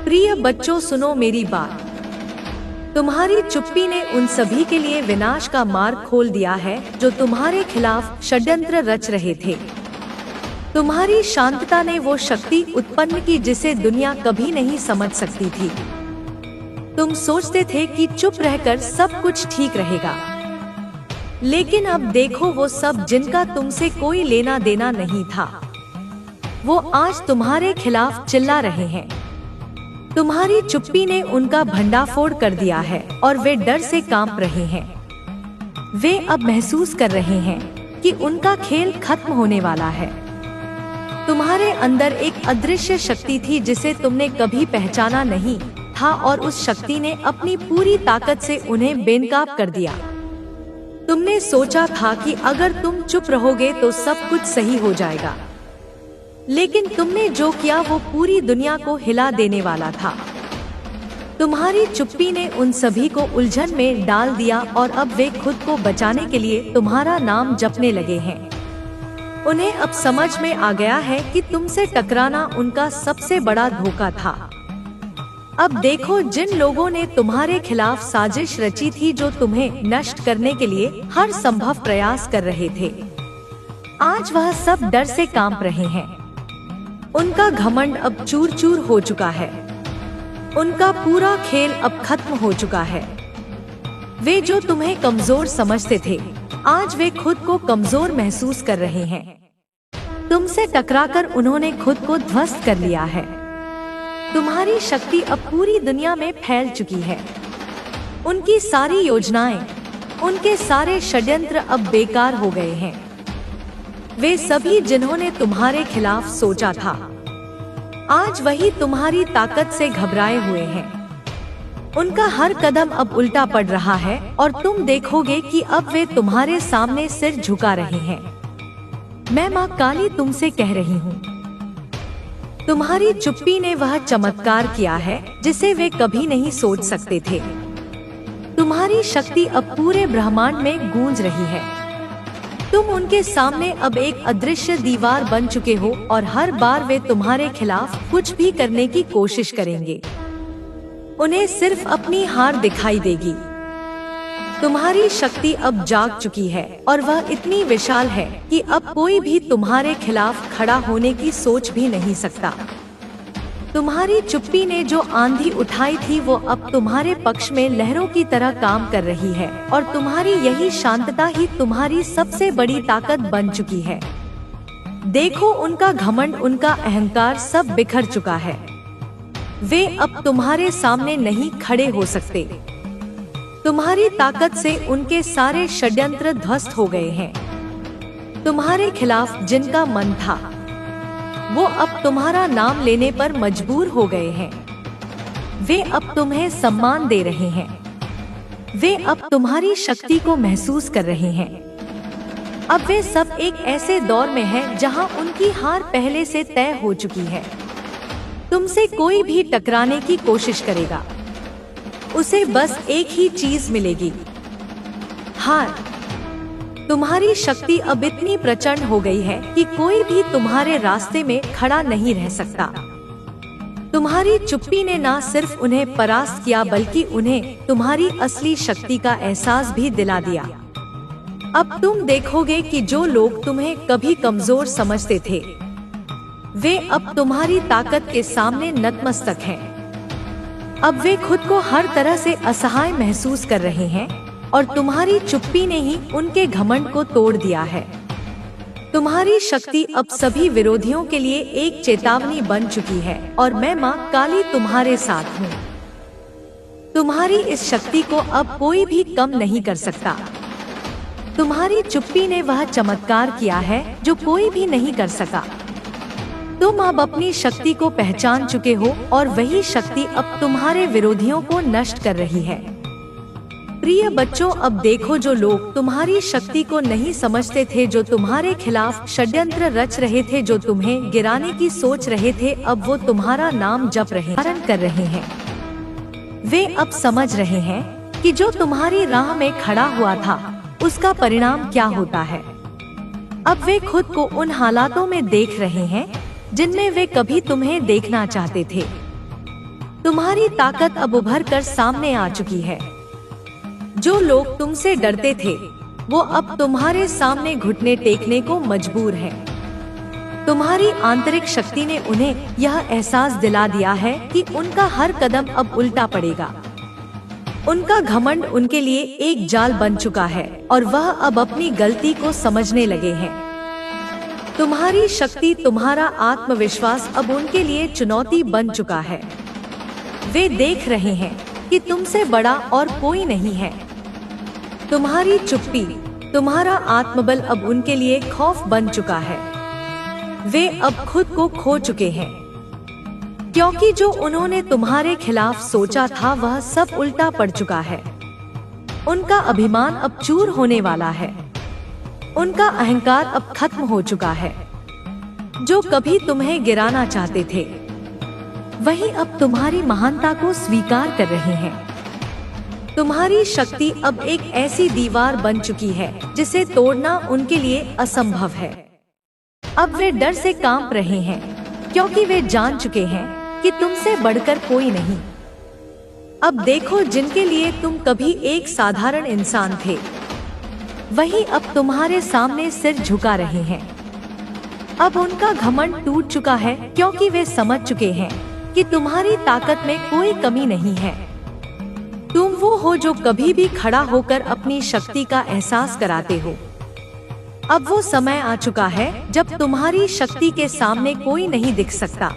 प्रिय बच्चों, सुनो मेरी बात। तुम्हारी चुप्पी ने उन सभी के लिए विनाश का मार्ग खोल दिया है जो तुम्हारे खिलाफ षड्यंत्र रच रहे थे। तुम्हारी शांतता ने वो शक्ति उत्पन्न की जिसे दुनिया कभी नहीं समझ सकती थी। तुम सोचते थे कि चुप रहकर सब कुछ ठीक रहेगा, लेकिन अब देखो, वो सब जिनका तुमसे कोई लेना देना नहीं था, वो आज तुम्हारे खिलाफ चिल्ला रहे हैं। तुम्हारी चुप्पी ने उनका भंडाफोड़ कर दिया है और वे डर से कांप रहे हैं। वे अब महसूस कर रहे हैं कि उनका खेल खत्म होने वाला है। तुम्हारे अंदर एक अदृश्य शक्ति थी जिसे तुमने कभी पहचाना नहीं था और उस शक्ति ने अपनी पूरी ताकत से उन्हें बेनकाब कर दिया। तुमने सोचा था कि अगर तुम चुप रहोगे तो सब कुछ सही हो जाएगा, लेकिन तुमने जो किया वो पूरी दुनिया को हिला देने वाला था। तुम्हारी चुप्पी ने उन सभी को उलझन में डाल दिया और अब वे खुद को बचाने के लिए तुम्हारा नाम जपने लगे हैं। उन्हें अब समझ में आ गया है कि तुमसे टकराना उनका सबसे बड़ा धोखा था। अब देखो, जिन लोगों ने तुम्हारे खिलाफ साजिश रची थी, जो तुम्हें नष्ट करने के लिए हर संभव प्रयास कर रहे थे, आज वह सब डर से कांप रहे हैं। उनका घमंड अब चूर चूर हो चुका है। उनका पूरा खेल अब खत्म हो चुका है। वे जो तुम्हें कमजोर समझते थे, आज वे खुद को कमजोर महसूस कर रहे हैं। तुमसे टकराकर उन्होंने खुद को ध्वस्त कर लिया है। तुम्हारी शक्ति अब पूरी दुनिया में फैल चुकी है। उनकी सारी योजनाएं, उनके सारे षड्यंत्र अब बेकार हो गए हैं। वे सभी जिन्होंने तुम्हारे खिलाफ सोचा था, आज वही तुम्हारी ताकत से घबराए हुए हैं। उनका हर कदम अब उल्टा पड़ रहा है और तुम देखोगे कि अब वे तुम्हारे सामने सिर झुका रहे हैं। मैं माँ काली तुमसे कह रही हूँ, तुम्हारी चुप्पी ने वह चमत्कार किया है जिसे वे कभी नहीं सोच सकते थे। तुम्हारी शक्ति अब पूरे ब्रह्मांड में गूंज रही है। तुम उनके सामने अब एक अदृश्य दीवार बन चुके हो और हर बार वे तुम्हारे खिलाफ कुछ भी करने की कोशिश करेंगे, उन्हें सिर्फ अपनी हार दिखाई देगी। तुम्हारी शक्ति अब जाग चुकी है और वह इतनी विशाल है कि अब कोई भी तुम्हारे खिलाफ खड़ा होने की सोच भी नहीं सकता। तुम्हारी चुप्पी ने जो आंधी उठाई थी वो अब तुम्हारे पक्ष में लहरों की तरह काम कर रही है और तुम्हारी यही शांतता ही तुम्हारी सबसे बड़ी ताकत बन चुकी है। देखो, उनका घमंड, उनका अहंकार सब बिखर चुका है। वे अब तुम्हारे सामने नहीं खड़े हो सकते। तुम्हारी ताकत से उनके सारे षड्यंत्र ध्वस्त हो गए हैं। तुम्हारे खिलाफ जिनका मन था, वो अब तुम्हारा नाम लेने पर मजबूर हो गए हैं। वे अब तुम्हें सम्मान दे रहे हैं। वे अब तुम्हारी शक्ति को महसूस कर रहे हैं। अब वे सब एक ऐसे दौर में हैं जहां उनकी हार पहले से तय हो चुकी है। तुमसे कोई भी टकराने की कोशिश करेगा, उसे बस एक ही चीज मिलेगी, हार। तुम्हारी शक्ति अब इतनी प्रचंड हो गई है कि कोई भी तुम्हारे रास्ते में खड़ा नहीं रह सकता। तुम्हारी चुप्पी ने ना सिर्फ उन्हें परास्त किया बल्कि उन्हें तुम्हारी असली शक्ति का एहसास भी दिला दिया। अब तुम देखोगे कि जो लोग तुम्हें कभी कमजोर समझते थे, वे अब तुम्हारी ताकत के सामने नतमस्तक हैं। अब वे खुद को हर तरह से असहाय महसूस कर रहे हैं और तुम्हारी चुप्पी ने ही उनके घमंड को तोड़ दिया है। तुम्हारी शक्ति अब सभी विरोधियों के लिए एक चेतावनी बन चुकी है और मैं माँ काली तुम्हारे साथ हूँ। तुम्हारी इस शक्ति को अब कोई भी कम नहीं कर सकता। तुम्हारी चुप्पी ने वह चमत्कार किया है जो कोई भी नहीं कर सका। तुम अब अपनी शक्ति को पहचान चुके हो और वही शक्ति अब तुम्हारे विरोधियों को नष्ट कर रही है। प्रिय बच्चों, अब देखो, जो लोग तुम्हारी शक्ति को नहीं समझते थे, जो तुम्हारे खिलाफ षड्यंत्र रच रहे थे, जो तुम्हें गिराने की सोच रहे थे, अब वो तुम्हारा नाम जप रहे, धारण कर रहे हैं। वे अब समझ रहे हैं कि जो तुम्हारी राह में खड़ा हुआ था, उसका परिणाम क्या होता है। अब वे खुद को उन हालातों में देख रहे हैं जिनमें वे कभी तुम्हें देखना चाहते थे। तुम्हारी ताकत अब उभर कर सामने आ चुकी है। जो लोग तुमसे डरते थे वो अब तुम्हारे सामने घुटने टेकने को मजबूर हैं। तुम्हारी आंतरिक शक्ति ने उन्हें यह एहसास दिला दिया है कि उनका हर कदम अब उल्टा पड़ेगा। उनका घमंड उनके लिए एक जाल बन चुका है और वह अब अपनी गलती को समझने लगे हैं। तुम्हारी शक्ति, तुम्हारा आत्मविश्वास अब उनके लिए चुनौती बन चुका है। वे देख रहे हैं कि तुमसे बड़ा और कोई नहीं है। तुम्हारी चुप्पी, तुम्हारा आत्मबल अब उनके लिए खौफ बन चुका है। वे अब खुद को खो चुके हैं, क्योंकि जो उन्होंने तुम्हारे खिलाफ सोचा था वह सब उल्टा पड़ चुका है। उनका अभिमान अब चूर होने वाला है। उनका अहंकार अब खत्म हो चुका है। जो कभी तुम्हें गिराना चाहते थे वही अब तुम्हारी महानता को स्वीकार कर रहे हैं। तुम्हारी शक्ति अब एक ऐसी दीवार बन चुकी है जिसे तोड़ना उनके लिए असंभव है। अब वे डर से कांप रहे हैं, क्योंकि वे जान चुके हैं कि तुमसे बढ़कर कोई नहीं। अब देखो, जिनके लिए तुम कभी एक साधारण इंसान थे वही अब तुम्हारे सामने सिर झुका रहे हैं। अब उनका घमंड टूट चुका है, क्योंकि वे समझ चुके हैं कि तुम्हारी ताकत में कोई कमी नहीं है। तुम वो हो जो कभी भी खड़ा होकर अपनी शक्ति का एहसास कराते हो। अब वो समय आ चुका है जब तुम्हारी शक्ति के सामने कोई नहीं दिख सकता।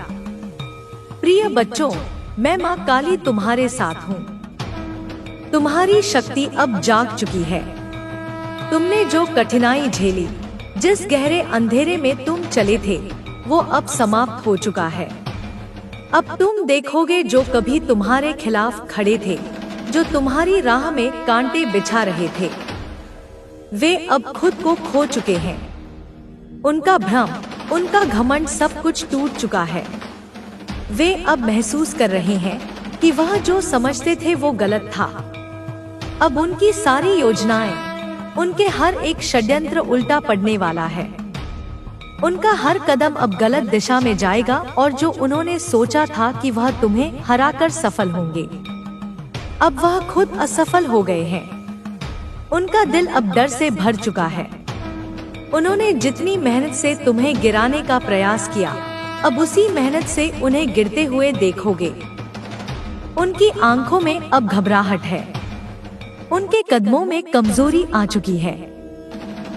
प्रिय बच्चों, मैं माँ काली तुम्हारे साथ हूँ। तुम्हारी शक्ति अब जाग चुकी है। तुमने जो कठिनाई झेली, जिस गहरे अंधेरे में तुम चले थे, वो अब समाप्त हो चुका है। अब तुम देखोगे जो कभी तुम्हारे खिलाफ खड़े थे, जो तुम्हारी राह में कांटे बिछा रहे थे, वे अब खुद को खो चुके हैं। उनका भ्रम, उनका घमंड सब कुछ टूट चुका है। वे अब महसूस कर रहे हैं कि वह जो समझते थे वो गलत था। अब उनकी सारी योजनाएं, उनके हर एक षड्यंत्र उल्टा पड़ने वाला है। उनका हर कदम अब गलत दिशा में जाएगा और जो उन्होंने सोचा था कि वह तुम्हें हराकर सफल होंगे, अब वह खुद असफल हो गए हैं। उनका दिल अब डर से भर चुका है। उन्होंने जितनी मेहनत से तुम्हें गिराने का प्रयास किया, अब उसी मेहनत से उन्हें गिरते हुए देखोगे। उनकी आंखों में अब घबराहट है। उनके कदमों में कमजोरी आ चुकी है।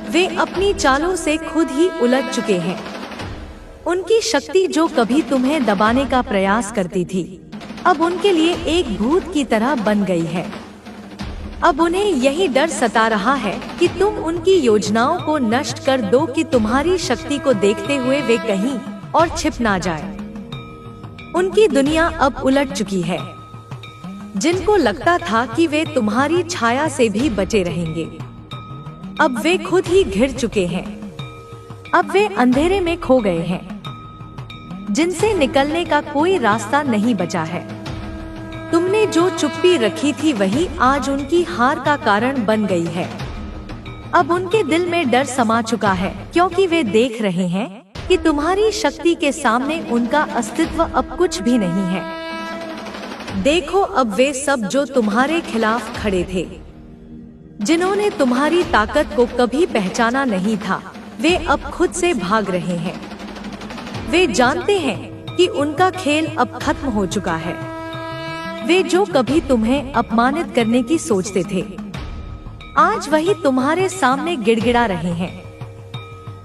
वे अपनी चालों से खुद ही उलझ चुके हैं। उनकी शक्ति जो कभी तुम्हें दबाने का प्रयास करती थी, अब उनके लिए एक भूत की तरह बन गई है। अब उन्हें यही डर सता रहा है कि तुम उनकी योजनाओं को नष्ट कर दो, कि तुम्हारी शक्ति को देखते हुए वे कहीं और छिप ना जाए। उनकी दुनिया अब उलट चुकी है। जिनको लगता था कि वे तुम्हारी छाया से भी बचे रहेंगे, अब वे खुद ही घिर चुके हैं। अब वे अंधेरे में खो गए हैं, जिनसे निकलने का कोई रास्ता नहीं बचा है। तुमने जो चुप्पी रखी थी वही आज उनकी हार का कारण बन गई है। अब उनके दिल में डर समा चुका है, क्योंकि वे देख रहे हैं कि तुम्हारी शक्ति के सामने उनका अस्तित्व अब कुछ भी नहीं है। देखो, अब वे सब जो तुम्हारे खिलाफ खड़े थे, जिन्होंने तुम्हारी ताकत को कभी पहचाना नहीं था, वे अब खुद से भाग रहे हैं। वे जानते हैं कि उनका खेल अब खत्म हो चुका है। वे जो कभी तुम्हें अपमानित करने की सोचते थे, आज वही तुम्हारे सामने गिड़गिड़ा रहे हैं।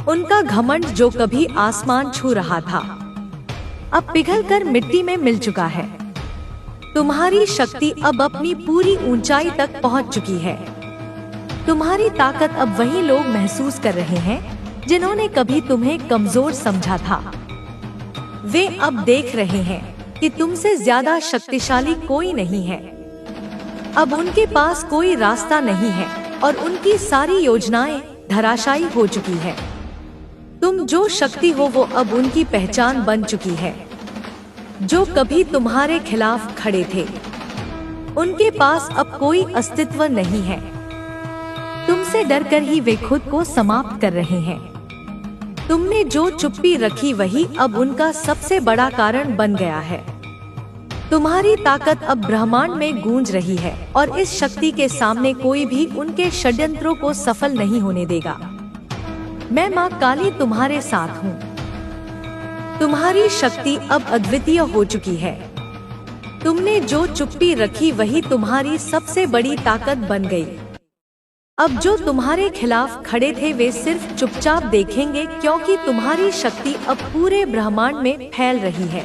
उनका घमंड जो कभी आसमान छू रहा था, अब पिघलकर मिट्टी में मिल चुका है। तुम्हारी शक्ति अब अपनी पूरी ऊंचाई तक पहुंच चुकी है। तुम्हारी ताकत अब वही लोग महसूस कर रहे हैं जिन्होंने कभी तुम्हें कमजोर समझा था। वे अब देख रहे हैं कि तुमसे ज्यादा शक्तिशाली कोई नहीं है। अब उनके पास कोई रास्ता नहीं है और उनकी सारी योजनाएं धराशायी हो चुकी है। तुम जो शक्ति हो वो अब उनकी पहचान बन चुकी है। जो कभी तुम्हारे खिलाफ खड़े थे, उनके पास अब कोई अस्तित्व नहीं है। तुमसे डरकर ही वे खुद को समाप्त कर रहे हैं। तुमने जो चुप्पी रखी वही अब उनका सबसे बड़ा कारण बन गया है। तुम्हारी ताकत अब ब्रह्मांड में गूंज रही है और इस शक्ति के सामने कोई भी उनके षड्यंत्रों को सफल नहीं होने देगा। मैं माँ काली तुम्हारे साथ हूँ। तुम्हारी शक्ति अब अद्वितीय हो चुकी है। तुमने जो चुप्पी रखी वही तुम्हारी सबसे बड़ी ताकत बन गई। अब जो तुम्हारे खिलाफ खड़े थे वे सिर्फ चुपचाप देखेंगे, क्योंकि तुम्हारी शक्ति अब पूरे ब्रह्मांड में फैल रही है।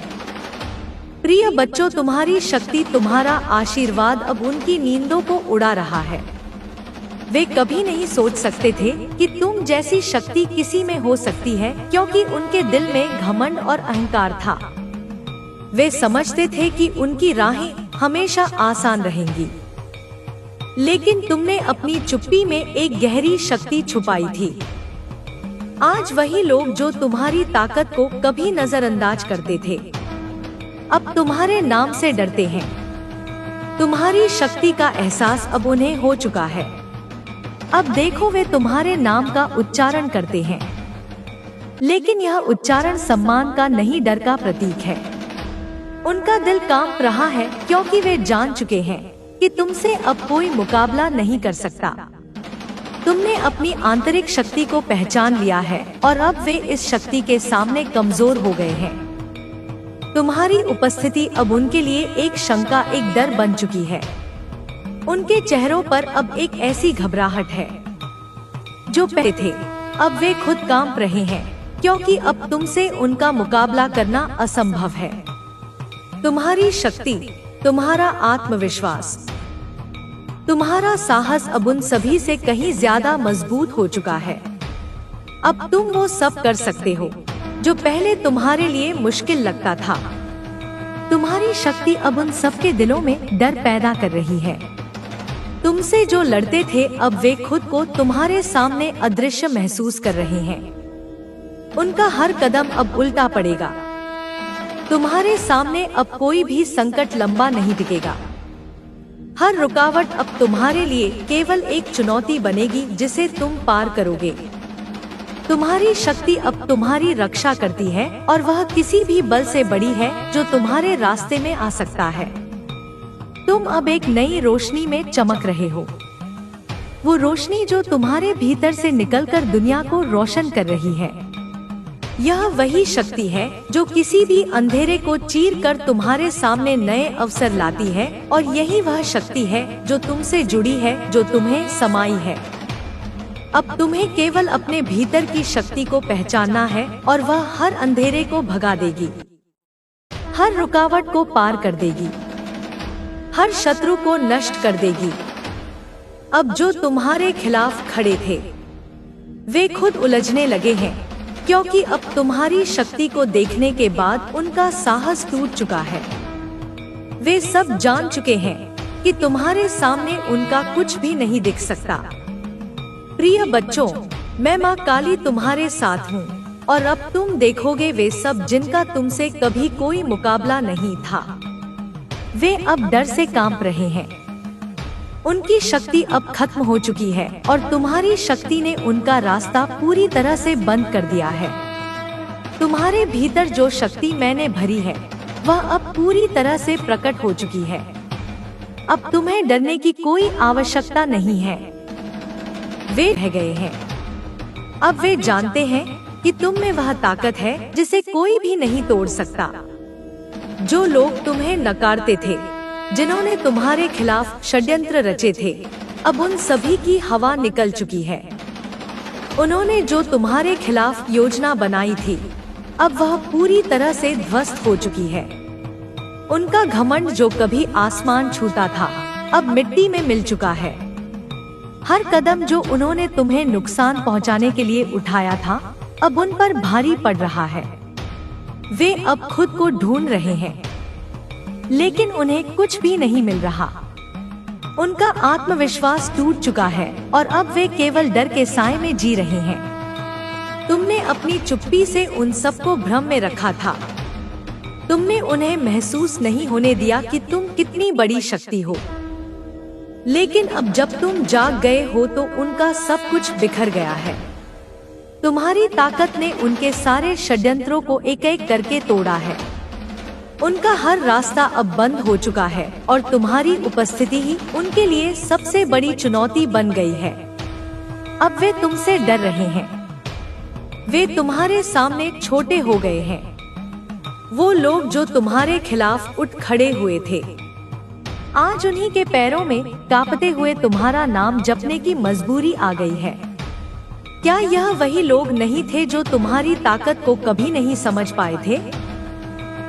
प्रिय बच्चों, तुम्हारी शक्ति, तुम्हारा आशीर्वाद अब उनकी नींदों को उड़ा रहा है। वे कभी नहीं सोच सकते थे कि तुम जैसी शक्ति किसी में हो सकती है, क्योंकि उनके दिल में घमंड और अहंकार था। वे समझते थे कि उनकी राहें हमेशा आसान रहेंगी, लेकिन तुमने अपनी चुप्पी में एक गहरी शक्ति छुपाई थी। आज वही लोग जो तुम्हारी ताकत को कभी नजरअंदाज करते थे, अब तुम्हारे नाम से डरते हैं। तुम्हारी शक्ति का एहसास अब उन्हें हो चुका है। अब देखो, वे तुम्हारे नाम का उच्चारण करते हैं, लेकिन यह उच्चारण सम्मान का नहीं, डर का प्रतीक है। उनका दिल कांप रहा है, क्योंकि वे जान चुके हैं कि तुमसे अब कोई मुकाबला नहीं कर सकता। तुमने अपनी आंतरिक शक्ति को पहचान लिया है और अब वे इस शक्ति के सामने कमजोर हो गए हैं। तुम्हारी उपस्थिति अब उनके लिए एक शंका, एक डर बन चुकी है। उनके चेहरों पर अब एक ऐसी घबराहट है जो पहले थे, अब वे खुद कांप रहे हैं, क्योंकि अब तुमसे उनका मुकाबला करना असंभव है। तुम्हारी शक्ति, तुम्हारा आत्मविश्वास, तुम्हारा साहस अब उन सभी से कहीं ज्यादा मजबूत हो चुका है। अब तुम वो सब कर सकते हो जो पहले तुम्हारे लिए मुश्किल लगता था। तुम्हारी शक्ति अब उन सबके दिलों में डर पैदा कर रही है। तुमसे जो लड़ते थे, अब वे खुद को तुम्हारे सामने अदृश्य महसूस कर रहे हैं। उनका हर कदम अब उल्टा पड़ेगा। तुम्हारे सामने अब कोई भी संकट लंबा नहीं टिकेगा। हर रुकावट अब तुम्हारे लिए केवल एक चुनौती बनेगी जिसे तुम पार करोगे। तुम्हारी शक्ति अब तुम्हारी रक्षा करती है और वह किसी भी बल से बड़ी है जो तुम्हारे रास्ते में आ सकता है। तुम अब एक नई रोशनी में चमक रहे हो, वो रोशनी जो तुम्हारे भीतर से निकलकर दुनिया को रोशन कर रही है। यह वही शक्ति है जो किसी भी अंधेरे को चीर कर तुम्हारे सामने नए अवसर लाती है, और यही वह शक्ति है जो तुमसे जुड़ी है, जो तुम्हें समाई है। अब तुम्हें केवल अपने भीतर की शक्ति को पहचानना है और वह हर अंधेरे को भगा देगी, हर रुकावट को पार कर देगी, हर शत्रु को नष्ट कर देगी। अब जो तुम्हारे खिलाफ खड़े थे वे खुद उलझने लगे हैं, क्योंकि अब तुम्हारी शक्ति को देखने के बाद उनका साहस टूट चुका है। वे सब जान चुके हैं कि तुम्हारे सामने उनका कुछ भी नहीं दिख सकता। प्रिय बच्चों, मैं माँ काली तुम्हारे साथ हूँ, और अब तुम देखोगे वे सब जिनका तुमसे कभी कोई मुकाबला नहीं था, वे अब डर से कांप रहे हैं। उनकी शक्ति अब खत्म हो चुकी है और तुम्हारी शक्ति ने उनका रास्ता पूरी तरह से बंद कर दिया है। तुम्हारे भीतर जो शक्ति मैंने भरी है वह अब पूरी तरह से प्रकट हो चुकी है। अब तुम्हें डरने की कोई आवश्यकता नहीं है। वे रह गए हैं। अब वे जानते हैं कि तुम में वह ताकत है जिसे कोई भी नहीं तोड़ सकता। जो लोग तुम्हें नकारते थे, जिन्होंने तुम्हारे खिलाफ षड्यंत्र रचे थे, अब उन सभी की हवा निकल चुकी है। उन्होंने जो तुम्हारे खिलाफ योजना बनाई थी, अब वह पूरी तरह से ध्वस्त हो चुकी है। उनका घमंड जो कभी आसमान छूता था, अब मिट्टी में मिल चुका है। हर कदम जो उन्होंने तुम्हें नुकसान पहुंचाने के लिए उठाया था, अब उन पर भारी पड़ रहा है। वे अब खुद को ढूंढ रहे हैं, लेकिन उन्हें कुछ भी नहीं मिल रहा। उनका आत्मविश्वास टूट चुका है और अब वे केवल डर के साए में जी रहे हैं। तुमने अपनी चुप्पी से उन सबको भ्रम में रखा था। तुमने उन्हें महसूस नहीं होने दिया कि तुम कितनी बड़ी शक्ति हो। लेकिन अब जब तुम जाग गए हो तो उनका सब कुछ बिखर गया है। तुम्हारी ताकत ने उनके सारे षड्यंत्रों को एक एक करके तोड़ा है। उनका हर रास्ता अब बंद हो चुका है और तुम्हारी उपस्थिति ही उनके लिए सबसे बड़ी चुनौती बन गई है। अब वे तुमसे डर रहे हैं। वे तुम्हारे सामने छोटे हो गए हैं। वो लोग जो तुम्हारे खिलाफ उठ खड़े हुए थे, आज उन्हीं के पैरों में कांपते हुए तुम्हारा नाम जपने की मजबूरी आ गई है। क्या यह वही लोग नहीं थे जो तुम्हारी ताकत को कभी नहीं समझ पाए थे?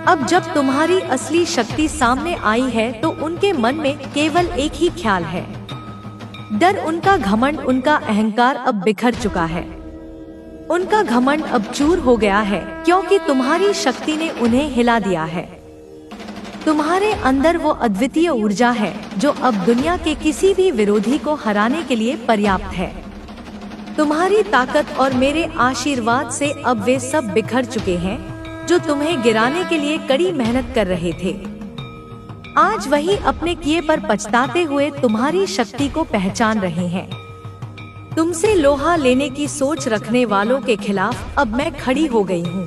अब जब तुम्हारी असली शक्ति सामने आई है तो उनके मन में केवल एक ही ख्याल है, डर। उनका घमंड, उनका अहंकार अब बिखर चुका है। उनका घमंड अब चूर हो गया है क्योंकि तुम्हारी शक्ति ने उन्हें हिला दिया है। तुम्हारे अंदर वो अद्वितीय ऊर्जा है जो अब दुनिया के किसी भी विरोधी को हराने के लिए पर्याप्त है। तुम्हारी ताकत और मेरे आशीर्वाद से अब वे सब बिखर चुके हैं जो तुम्हें गिराने के लिए कड़ी मेहनत कर रहे थे। आज वही अपने किए पर पछताते हुए तुम्हारी शक्ति को पहचान रहे हैं। तुमसे लोहा लेने की सोच रखने वालों के खिलाफ अब मैं खड़ी हो गई हूँ।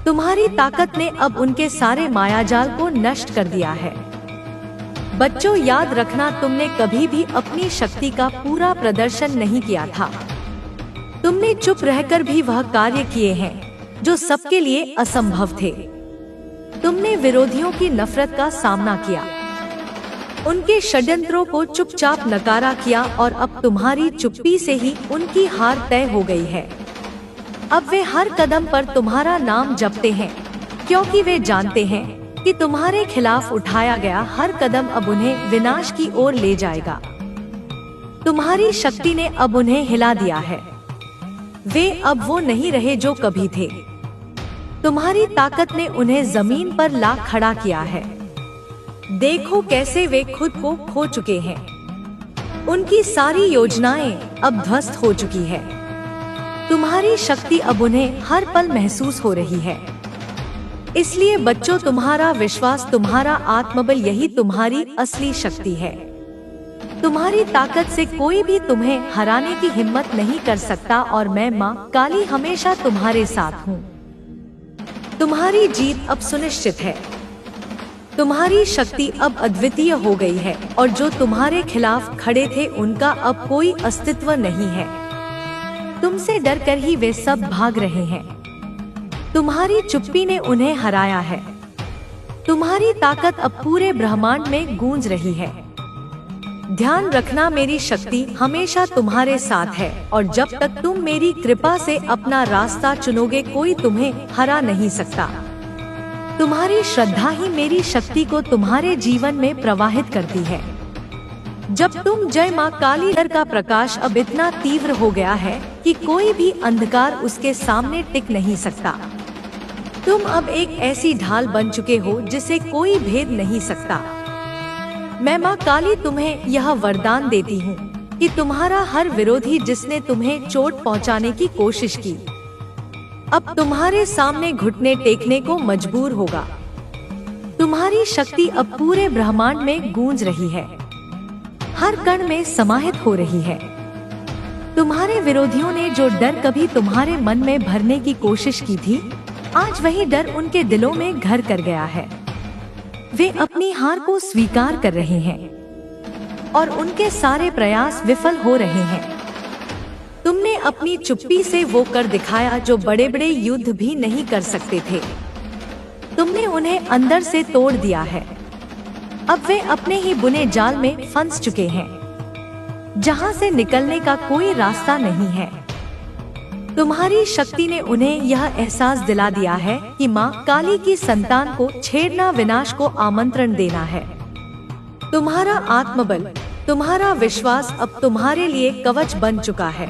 तुम्हारी ताकत ने अब उनके सारे मायाजाल को नष्ट कर दिया है। बच्चों, याद रखना, तुमने कभी भी अपनी शक्ति का पूरा प्रदर्शन नहीं किया था। तुमने चुप रहकर भी वह कार्य किए हैं जो सबके लिए असंभव थे। तुमने विरोधियों की नफरत का सामना किया, उनके षड्यंत्रों को चुपचाप नकारा किया और अब तुम्हारी चुप्पी से ही उनकी हार तय हो गई है। अब वे हर कदम पर तुम्हारा नाम जपते हैं क्योंकि वे जानते हैं कि तुम्हारे खिलाफ उठाया गया हर कदम अब उन्हें विनाश की ओर ले जाएगा। तुम्हारी शक्ति ने अब उन्हें हिला दिया है। वे अब वो नहीं रहे जो कभी थे। तुम्हारी ताकत ने उन्हें जमीन पर ला खड़ा किया है। देखो कैसे वे खुद को खो चुके हैं। उनकी सारी योजनाएं अब ध्वस्त हो चुकी है। तुम्हारी शक्ति अब उन्हें हर पल महसूस हो रही है। इसलिए बच्चों, तुम्हारा विश्वास, तुम्हारा आत्मबल, यही तुम्हारी असली शक्ति है। तुम्हारी ताकत से कोई भी तुम्हें हराने की हिम्मत नहीं कर सकता और मैं माँ काली हमेशा तुम्हारे साथ हूँ। तुम्हारी जीत अब सुनिश्चित है। तुम्हारी शक्ति अब अद्वितीय हो गई है और जो तुम्हारे खिलाफ खड़े थे उनका अब कोई अस्तित्व नहीं है। तुमसे डरकर ही वे सब भाग रहे हैं। तुम्हारी चुप्पी ने उन्हें हराया है। तुम्हारी ताकत अब पूरे ब्रह्मांड में गूंज रही है। ध्यान रखना, मेरी शक्ति हमेशा तुम्हारे साथ है और जब तक तुम मेरी कृपा से अपना रास्ता चुनोगे कोई तुम्हें हरा नहीं सकता। तुम्हारी श्रद्धा ही मेरी शक्ति को तुम्हारे जीवन में प्रवाहित करती है। जब तुम जय माँ काली डर का प्रकाश अब इतना तीव्र हो गया है कि कोई भी अंधकार उसके सामने टिक नहीं सकता। तुम अब एक ऐसी ढाल बन चुके हो जिसे कोई भेद नहीं सकता। मैं माँ काली तुम्हें यह वरदान देती हूँ कि तुम्हारा हर विरोधी जिसने तुम्हें चोट पहुँचाने की कोशिश की, अब तुम्हारे सामने घुटने टेकने को मजबूर होगा। तुम्हारी शक्ति अब पूरे ब्रह्मांड में गूंज रही है, हर कण में समाहित हो रही है। तुम्हारे विरोधियों ने जो डर कभी तुम्हारे मन में भरने की कोशिश की थी, आज वही डर उनके दिलों में घर कर गया है। वे अपनी हार को स्वीकार कर रहे हैं और उनके सारे प्रयास विफल हो रहे हैं। तुमने अपनी चुप्पी से वो कर दिखाया जो बड़े बड़े युद्ध भी नहीं कर सकते थे। तुमने उन्हें अंदर से तोड़ दिया है। अब वे अपने ही बुने जाल में फंस चुके हैं, जहां से निकलने का कोई रास्ता नहीं है। तुम्हारी शक्ति ने उन्हें यह एहसास दिला दिया है कि माँ काली की संतान को छेड़ना विनाश को आमंत्रण देना है। तुम्हारा आत्मबल, तुम्हारा विश्वास अब तुम्हारे लिए कवच बन चुका है।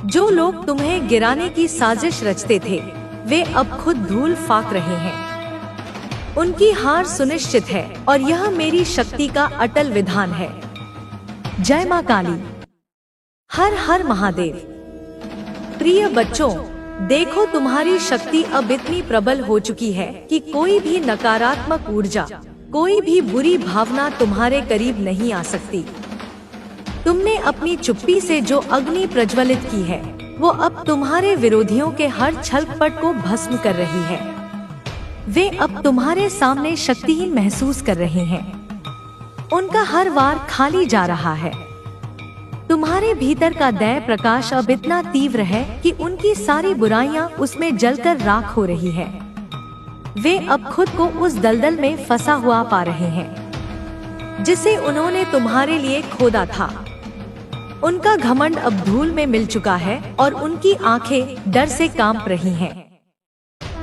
जो लोग तुम्हें गिराने की साजिश रचते थे, वे अब खुद धूल फाक रहे हैं। उनकी हार सुनिश्चित है और यह मेरी शक्ति का अटल विधान है। जय माँ काली। हर हर महादेव। प्रिय बच्चों, देखो तुम्हारी शक्ति अब इतनी प्रबल हो चुकी है कि कोई भी नकारात्मक ऊर्जा, कोई भी बुरी भावना तुम्हारे करीब नहीं आ सकती। तुमने अपनी चुप्पी से जो अग्नि प्रज्वलित की है, वो अब तुम्हारे विरोधियों के हर छल कपट को भस्म कर रही है। वे अब तुम्हारे सामने शक्तिहीन महसूस कर रहे हैं। उनका हर वार खाली जा रहा है। तुम्हारे भीतर का दैव प्रकाश अब इतना तीव्र है कि उनकी सारी बुराइयां उसमें जलकर राख हो रही है। वे अब खुद को उस दलदल में फंसा हुआ पा रहे हैं जिसे उन्होंने तुम्हारे लिए खोदा था। उनका घमंड अब धूल में मिल चुका है और उनकी आंखें डर से कांप रही हैं।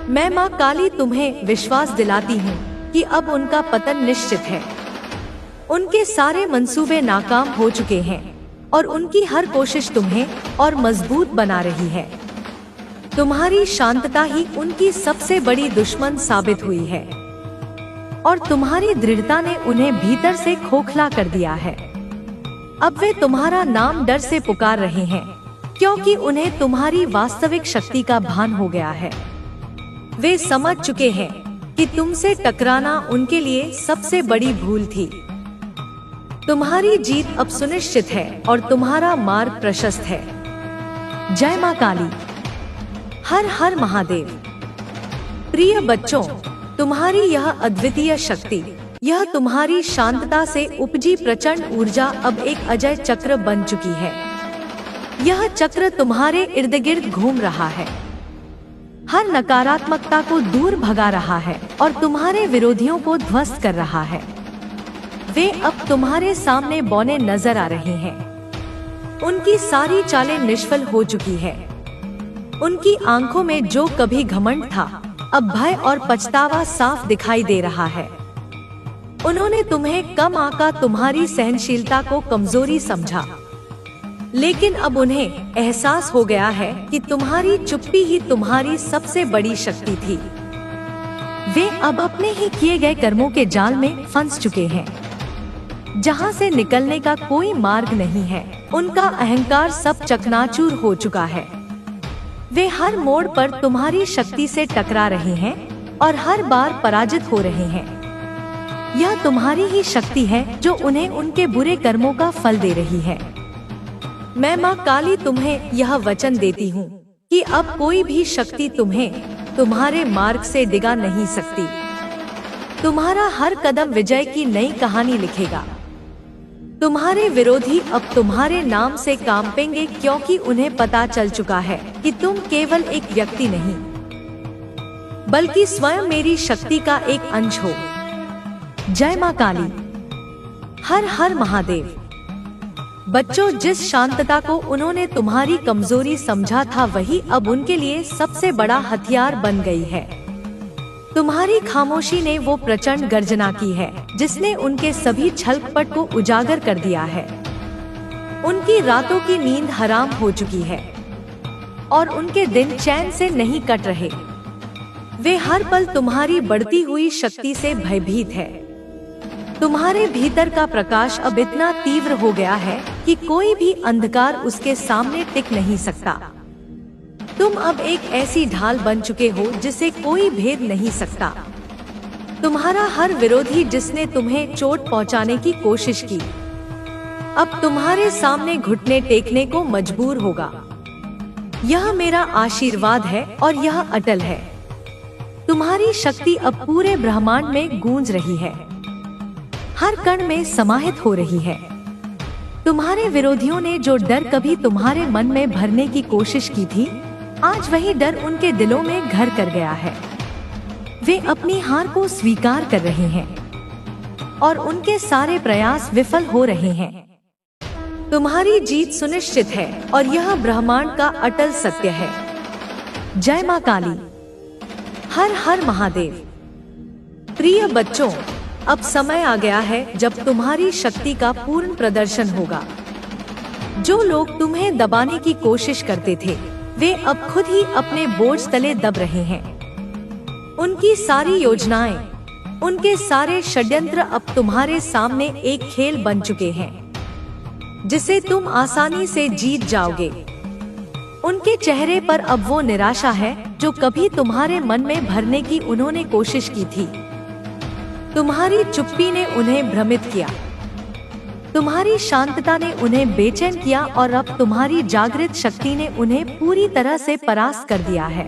मैं माँ काली तुम्हें विश्वास दिलाती हूँ कि अब उनका पतन निश्चित है। उनके सारे मंसूबे नाकाम हो चुके हैं और उनकी हर कोशिश तुम्हें और मजबूत बना रही है। तुम्हारी शांतता ही उनकी सबसे बड़ी दुश्मन साबित हुई है और तुम्हारी दृढ़ता ने उन्हें भीतर से खोखला कर दिया है। अब वे तुम्हारा नाम डर से पुकार रहे हैं क्योंकि उन्हें तुम्हारी वास्तविक शक्ति का भान हो गया है। वे समझ चुके हैं कि तुमसे टकराना उनके लिए सबसे बड़ी भूल थी। तुम्हारी जीत अब सुनिश्चित है और तुम्हारा मार्ग प्रशस्त है। जय मां काली। हर हर महादेव। प्रिय बच्चों, तुम्हारी यह अद्वितीय शक्ति, यह तुम्हारी शांतता से उपजी प्रचंड ऊर्जा अब एक अजय चक्र बन चुकी है। यह चक्र तुम्हारे इर्द गिर्द घूम रहा है, हर नकारात्मकता को दूर भगा रहा है और तुम्हारे विरोधियों को ध्वस्त कर रहा है। वे अब तुम्हारे सामने बौने नजर आ रहे हैं। उनकी सारी चालें निष्फल हो चुकी है। उनकी आंखों में जो कभी घमंड था, अब भय और पछतावा साफ दिखाई दे रहा है। उन्होंने तुम्हें कम आंका, तुम्हारी सहनशीलता को कमजोरी समझा, लेकिन अब उन्हें एहसास हो गया है कि तुम्हारी चुप्पी ही तुम्हारी सबसे बड़ी शक्ति थी। वे अब अपने ही किए गए कर्मों के जाल में फंस चुके हैं, जहां से निकलने का कोई मार्ग नहीं है। उनका अहंकार सब चकनाचूर हो चुका है। वे हर मोड़ पर तुम्हारी शक्ति से टकरा रहे हैं और हर बार पराजित हो रहे हैं। यह तुम्हारी ही शक्ति है जो उन्हें उनके बुरे कर्मों का फल दे रही है। मैं माँ काली तुम्हें यह वचन देती हूँ कि अब कोई भी शक्ति तुम्हें तुम्हारे मार्ग से डिगा नहीं सकती। तुम्हारा हर कदम विजय की नई कहानी लिखेगा। तुम्हारे विरोधी अब तुम्हारे नाम से कांपेंगे क्योंकि उन्हें पता चल चुका है कि तुम केवल एक व्यक्ति नहीं, बल्कि स्वयं मेरी शक्ति का एक अंश हो। जय मां काली। हर हर महादेव। बच्चों, जिस शांतता को उन्होंने तुम्हारी कमजोरी समझा था, वही अब उनके लिए सबसे बड़ा हथियार बन गई है। तुम्हारी खामोशी ने वो प्रचंड गर्जना की है जिसने उनके सभी छल कपट को उजागर कर दिया है। उनकी रातों की नींद हराम हो चुकी है और उनके दिन चैन से नहीं कट रहे। वे हर पल तुम्हारी बढ़ती हुई शक्ति से भयभीत है। तुम्हारे भीतर का प्रकाश अब इतना तीव्र हो गया है कि कोई भी अंधकार उसके सामने टिक नहीं सकता। तुम अब एक ऐसी ढाल बन चुके हो जिसे कोई भेद नहीं सकता। तुम्हारा हर विरोधी जिसने तुम्हें चोट पहुंचाने की कोशिश की, अब तुम्हारे सामने घुटने टेकने को मजबूर होगा। यह मेरा आशीर्वाद है और यह अटल है। तुम्हारी शक्ति अब पूरे ब्रह्मांड में गूंज रही है, हर कण में समाहित हो रही है। तुम्हारे विरोधियों ने जो डर कभी तुम्हारे मन में भरने की कोशिश की थी, आज वही डर उनके दिलों में घर कर गया है। वे अपनी हार को स्वीकार कर रहे हैं और उनके सारे प्रयास विफल हो रहे हैं। तुम्हारी जीत सुनिश्चित है और यह ब्रह्मांड का अटल सत्य है। जय मां काली। हर हर महादेव। प्रिय बच्चों, अब समय आ गया है जब तुम्हारी शक्ति का पूर्ण प्रदर्शन होगा। जो लोग तुम्हें दबाने की कोशिश करते थे, वे अब खुद ही अपने बोझ तले दब रहे हैं। उनकी सारी योजनाएं, उनके सारे षड्यंत्र अब तुम्हारे सामने एक खेल बन चुके हैं जिसे तुम आसानी से जीत जाओगे। उनके चेहरे पर अब वो निराशा है जो कभी तुम्हारे मन में भरने की उन्होंने कोशिश की थी। तुम्हारी चुप्पी ने उन्हें भ्रमित किया, तुम्हारी शांतता ने उन्हें बेचैन किया और अब तुम्हारी जागृत शक्ति ने उन्हें पूरी तरह से परास्त कर दिया है।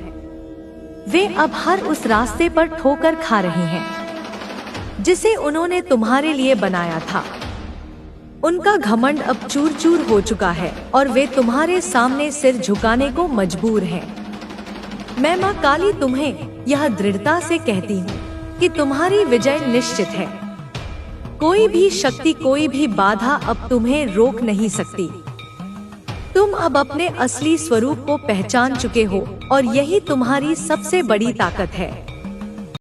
वे अब हर उस रास्ते पर ठोकर खा रहे हैं जिसे उन्होंने तुम्हारे लिए बनाया था। उनका घमंड अब चूर चूर हो चुका है और वे तुम्हारे सामने सिर झुकाने को मजबूर हैं। मैं माँ काली तुम्हें यह दृढ़ता से कहती हूँ कि तुम्हारी विजय निश्चित है। कोई भी शक्ति, कोई भी बाधा अब तुम्हें रोक नहीं सकती। तुम अब अपने असली स्वरूप को पहचान चुके हो और यही तुम्हारी सबसे बड़ी ताकत है।